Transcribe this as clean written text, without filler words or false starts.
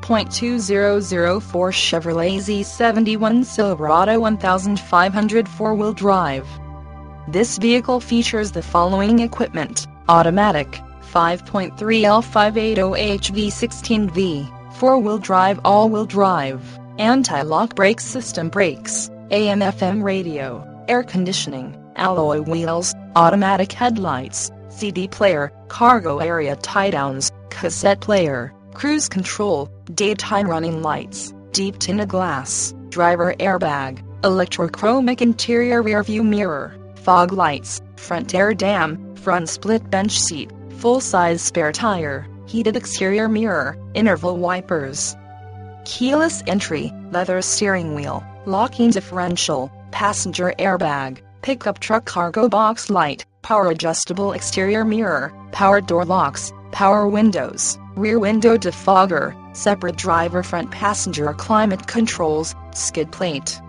5.2004 Chevrolet Z71 Silverado 1500 4-wheel drive. This vehicle features the following equipment: automatic, 5.3L V8 OHV 16V, 4-wheel drive all-wheel drive, anti-lock brake system brakes, AM/FM radio, air conditioning, alloy wheels, automatic headlights, CD player, cargo area tie-downs, cassette player, cruise control, daytime running lights, deep tinted glass, driver airbag, electrochromic interior rearview mirror, fog lights, front air dam, front split bench seat, full-size spare tire, heated exterior mirror, interval wipers. Keyless entry, leather steering wheel, locking differential, passenger airbag, pickup truck cargo box light, power adjustable exterior mirror, power door locks, power windows, rear window defogger, separate driver front passenger climate controls, skid plate.